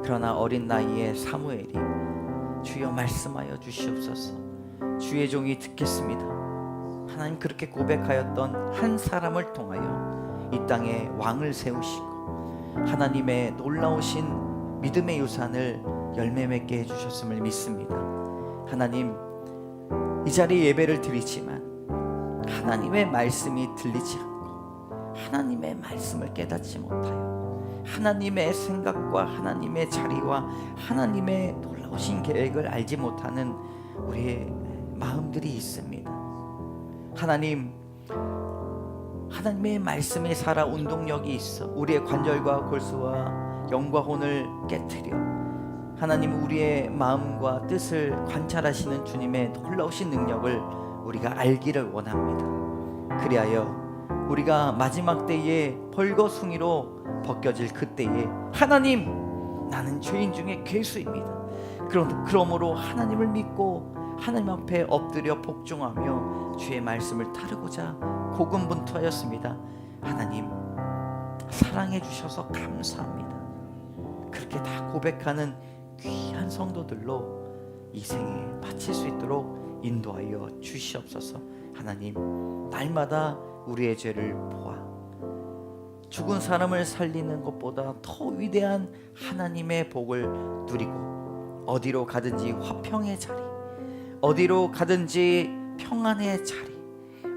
그러나 어린 나이에 사무엘이 주여 말씀하여 주시옵소서 주의 종이 듣겠습니다. 하나님 그렇게 고백하였던 한 사람을 통하여 이 땅에 왕을 세우시고 하나님의 놀라우신 믿음의 유산을 열매 맺게 해주셨음을 믿습니다. 하나님 이 자리에 예배를 드리지만 하나님의 말씀이 들리지 않고 하나님의 말씀을 깨닫지 못하여 하나님의 생각과 하나님의 자리와 하나님의 놀라우신 계획을 알지 못하는 우리의 마음들이 있습니다. 하나님의 말씀이 살아 운동력이 있어 우리의 관절과 골수와 영과 혼을 깨트려 하나님 우리의 마음과 뜻을 관찰하시는 주님의 놀라우신 능력을 우리가 알기를 원합니다. 그리하여 우리가 마지막 때에 벌거숭이로 벗겨질 그때에 하나님 나는 죄인 중에 괴수입니다. 그러므로 하나님을 믿고 하나님 앞에 엎드려 복종하며 주의 말씀을 따르고자 고군분투하였습니다. 하나님 사랑해 주셔서 감사합니다. 그렇게 다 고백하는 귀한 성도들로 이 생에 바칠 수 있도록 인도하여 주시옵소서. 하나님, 날마다 우리의 죄를 보아 죽은 사람을 살리는 것보다 더 위대한 하나님의 복을 누리고 어디로 가든지 화평의 자리, 어디로 가든지 평안의 자리,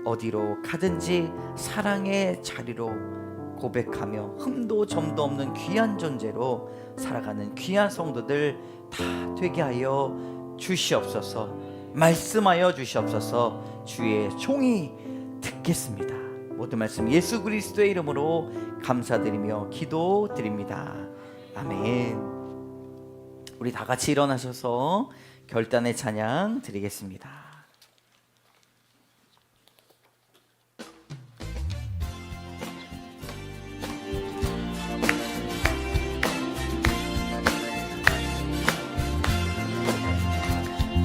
어디로 가든지 사랑의 자리로 고백하며 흠도 점도 없는 귀한 존재로 살아가는 귀한 성도들 다 되게 하여 주시옵소서. 말씀하여 주시옵소서. 주의 종이 듣겠습니다. 모든 말씀 예수 그리스도의 이름으로 감사드리며 기도드립니다. 아멘. 우리 다 같이 일어나셔서 결단의 찬양 드리겠습니다.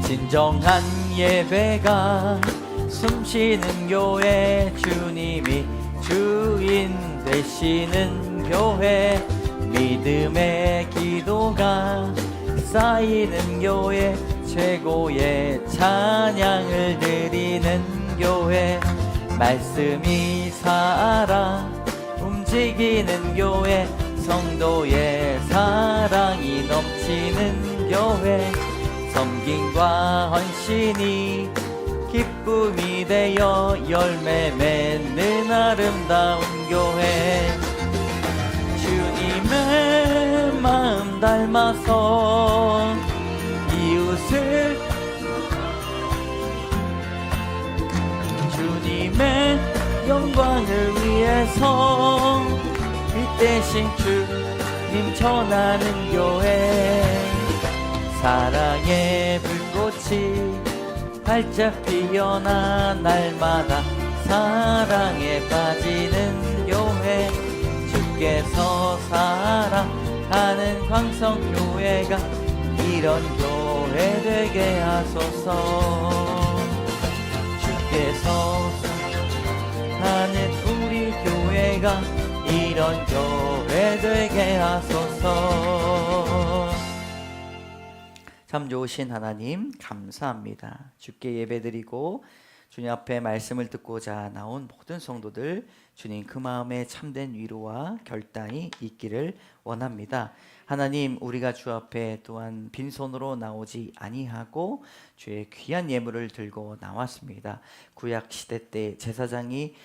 진정한 예배가 숨쉬는 교회, 주님이 주인 되시는 교회, 믿음의 기도가 쌓이는 교회, 최고의 찬양을 드리는 교회, 말씀이 살아 움직이는 교회, 성도의 사랑이 넘치는 교회, 섬김과 헌신이 기쁨이 되어 열매 맺는 아름다운 교회, 주님의 마음 닮아서 이웃을, 주님의 영광을 위해서 빛대신 주님 전하는 교회, 사랑의 불꽃이 활짝 피어나 날마다 사랑에 빠지는 교회, 주께서 사랑하는 광성교회가 이런 교회 되게 하소서. 주께서 사랑하는 우리 교회가 이런 교회 되게 하소서. 참 좋으신 하나님 감사합니다. 주께 예배드리고 주님 앞에 말씀을 듣고자 나온 모든 성도들, 주님 그 마음에 참된 위로와 결단이 있기를 원합니다. 하나님, 우리가 주 앞에 또한 빈손으로 나오지 아니하고 주의 귀한 예물을 들고 나왔습니다. 구약 시대 때 제사장이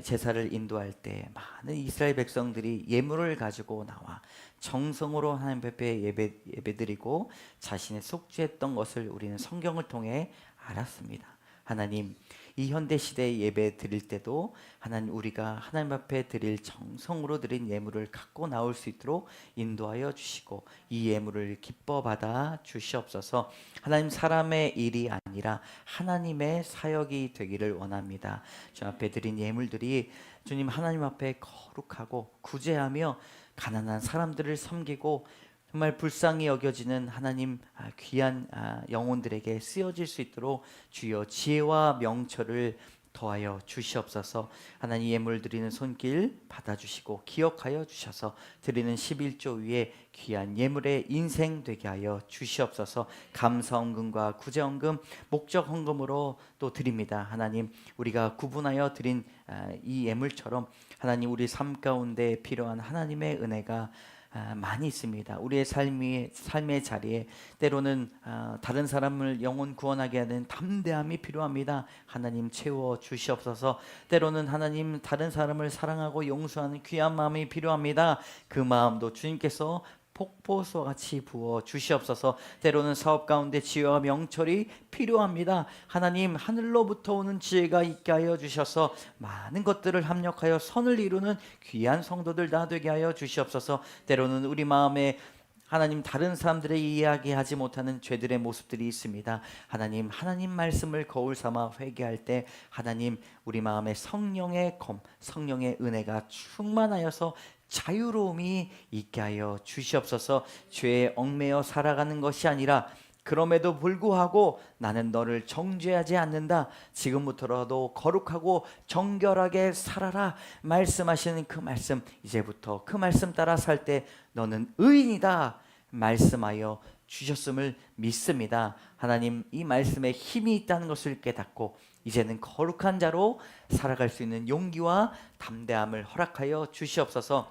제사를 인도할 때 많은 이스라엘 백성들이 예물을 가지고 나와 정성으로 하나님 앞에 예배드리고 자신의 속죄했던 것을 우리는 성경을 통해 알았습니다. 하나님, 이 현대 시대에 예배 드릴 때도 하나님, 우리가 하나님 앞에 드릴 정성으로 드린 예물을 갖고 나올 수 있도록 인도하여 주시고 이 예물을 기뻐 받아 주시옵소서. 하나님, 사람의 일이 아니라 하나님의 사역이 되기를 원합니다. 주 앞에 드린 예물들이 주님 하나님 앞에 거룩하고 구제하며 가난한 사람들을 섬기고 정말 불쌍히 여겨지는 하나님 귀한 영혼들에게 쓰여질 수 있도록 주여 지혜와 명철을 더하여 주시옵소서. 하나님, 예물 드리는 손길 받아주시고 기억하여 주셔서 드리는 11조 위에 귀한 예물의 인생 되게 하여 주시옵소서. 감사헌금과 구제헌금, 목적헌금으로 또 드립니다. 하나님, 우리가 구분하여 드린 이 예물처럼 하나님, 우리 삶 가운데 필요한 하나님의 은혜가 많이 있습니다. 우리의 삶의 자리에 때로는 다른 사람을 영혼 구원하게 하는 담대함이 필요합니다. 하나님, 채워 주시옵소서. 때로는 하나님, 다른 사람을 사랑하고 용서하는 귀한 마음이 필요합니다. 그 마음도 주님께서 폭포수와 같이 부어 주시옵소서. 때로는 사업 가운데 지혜와 명철이 필요합니다. 하나님, 하늘로부터 오는 지혜가 있게 하여 주셔서 많은 것들을 합력하여 선을 이루는 귀한 성도들 다 되게 하여 주시옵소서. 때로는 우리 마음에 하나님, 다른 사람들의 이야기하지 못하는 죄들의 모습들이 있습니다. 하나님, 하나님 말씀을 거울 삼아 회개할 때 하나님, 우리 마음에 성령의 검, 성령의 은혜가 충만하여서 자유로움이 있게 하여 주시옵소서. 죄에 얽매여 살아가는 것이 아니라 그럼에도 불구하고 나는 너를 정죄하지 않는다, 지금부터라도 거룩하고 정결하게 살아라 말씀하시는 그 말씀, 이제부터 그 말씀 따라 살 때 너는 의인이다 말씀하여 주셨음을 믿습니다. 하나님, 이 말씀에 힘이 있다는 것을 깨닫고 이제는 거룩한 자로 살아갈 수 있는 용기와 담대함을 허락하여 주시옵소서.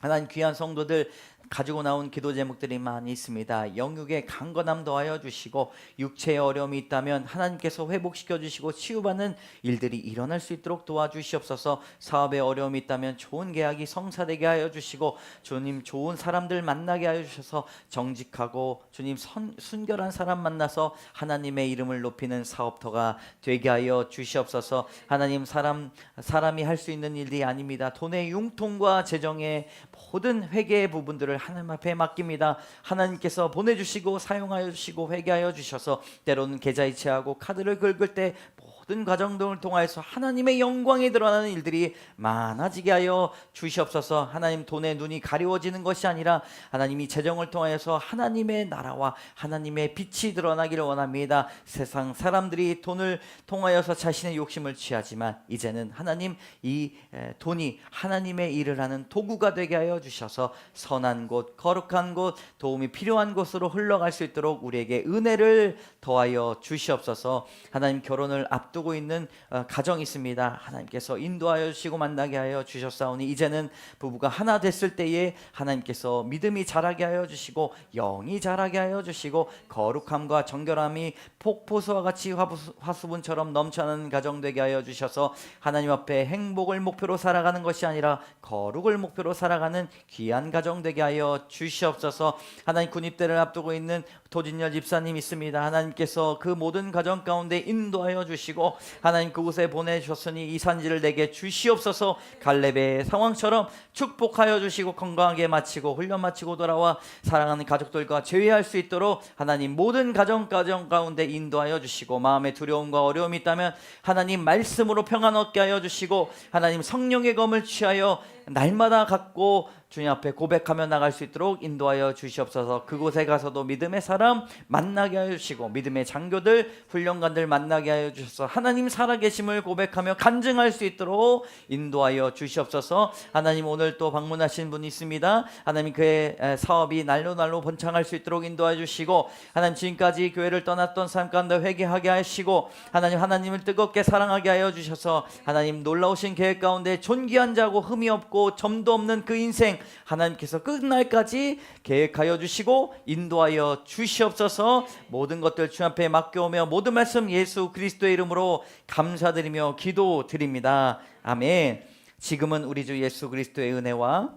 하나님, 귀한 성도들 가지고 나온 기도 제목들이 많이 있습니다. 영육의 강건함 더하여 주시고, 육체의 어려움이 있다면 하나님께서 회복시켜 주시고 치유받는 일들이 일어날 수 있도록 도와주시옵소서. 사업에 어려움이 있다면 좋은 계약이 성사되게 하여 주시고, 주님 좋은 사람들 만나게 하여 주셔서 정직하고 주님 순결한 사람 만나서 하나님의 이름을 높이는 사업터가 되게 하여 주시옵소서. 하나님, 사람이 할 수 있는 일이 아닙니다. 돈의 융통과 재정의 모든 회개의 부분들을 하나님 앞에 맡깁니다. 하나님께서 보내주시고 사용하여 주시고 회개하여 주셔서 때로는 계좌이체하고 카드를 긁을 때 모든 과정 등을 통하여서 하나님의 영광이 드러나는 일들이 많아지게 하여 주시옵소서. 하나님, 돈의 눈이 가리워지는 것이 아니라 하나님이 재정을 통하여서 하나님의 나라와 하나님의 빛이 드러나기를 원합니다. 세상 사람들이 돈을 통하여서 자신의 욕심을 취하지만 이제는 하나님, 이 돈이 하나님의 일을 하는 도구가 되게 하여 주셔서 선한 곳, 거룩한 곳, 도움이 필요한 곳으로 흘러갈 수 있도록 우리에게 은혜를 더하여 주시옵소서. 하나님, 결혼을 앞두고 있는 가정이 있습니다. 하나님께서 인도하여 주시고 만나게 하여 주셨사오니 이제는 부부가 하나 됐을 때에 하나님께서 믿음이 자라게 하여 주시고 영이 자라게 하여 주시고 거룩함과 정결함이 폭포수와 같이 화수분처럼 넘쳐나는 가정 되게 하여 주셔서 하나님 앞에 행복을 목표로 살아가는 것이 아니라 거룩을 목표로 살아가는 귀한 가정 되게 하여 주시옵소서. 하나님, 군입대를 앞두고 있는 도진열 집사님 있습니다. 하나님께서 그 모든 가정 가운데 인도하여 주시고 하나님, 그곳에 보내주셨으니 이 산지를 내게 주시옵소서. 갈렙의 상황처럼 축복하여 주시고 건강하게 마치고 훈련 마치고 돌아와 사랑하는 가족들과 재회할 수 있도록 하나님, 모든 가정 가운데 인도하여 주시고, 마음에 두려움과 어려움이 있다면 하나님 말씀으로 평안 얻게 하여 주시고, 하나님 성령의 검을 취하여 날마다 갖고 주님 앞에 고백하며 나갈 수 있도록 인도하여 주시옵소서. 그곳에 가서도 믿음의 사람 만나게 하여 주시고 믿음의 장교들, 훈련관들 만나게 하여 주셔서 하나님 살아계심을 고백하며 간증할 수 있도록 인도하여 주시옵소서. 하나님, 오늘 또 방문하신 분이 있습니다. 하나님, 그의 사업이 날로 번창할 수 있도록 인도하여 주시고, 하나님, 지금까지 교회를 떠났던 삶 가운데 회개하게 하시고 하나님, 하나님을 뜨겁게 사랑하게 하여 주셔서 하나님, 놀라우신 계획 가운데 존귀한 자고 흠이 없고 점도 없는 그 인생 하나님께서 끝날까지 계획하여 주시고 인도하여 주시옵소서. 모든 것들 주 앞에 맡겨오며 모든 말씀 예수 그리스도의 이름으로 감사드리며 기도드립니다. 아멘. 지금은 우리 주 예수 그리스도의 은혜와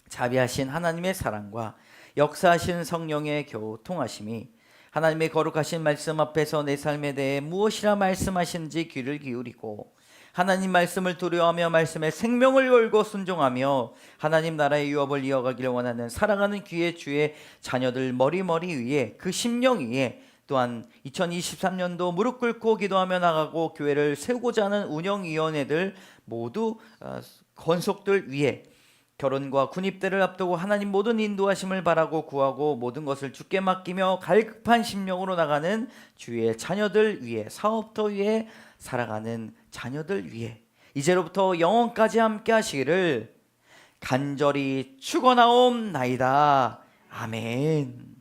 자비하신 하나님의 사랑과 역사하신 성령의 교통하심이 하나님의 거룩하신 말씀 앞에서 내 삶에 대해 무엇이라 말씀하시는지 귀를 기울이고 하나님 말씀을 두려워하며 말씀에 생명을 걸고 순종하며 하나님 나라의 유업을 이어가기를 원하는 사랑하는 귀의 주의 자녀들 머리 위에, 그 심령 위에, 또한 2023년도 무릎 꿇고 기도하며 나가고 교회를 세우고자 하는 운영위원회들 모두 건속들 위에, 결혼과 군입대를 앞두고 하나님 모든 인도하심을 바라고 구하고 모든 것을 주께 맡기며 갈급한 심령으로 나가는 주의 자녀들 위에, 사업터 위에 살아가는 자녀들 위에 이제로부터 영원까지 함께 하시기를 간절히 축원하옵나이다. 아멘.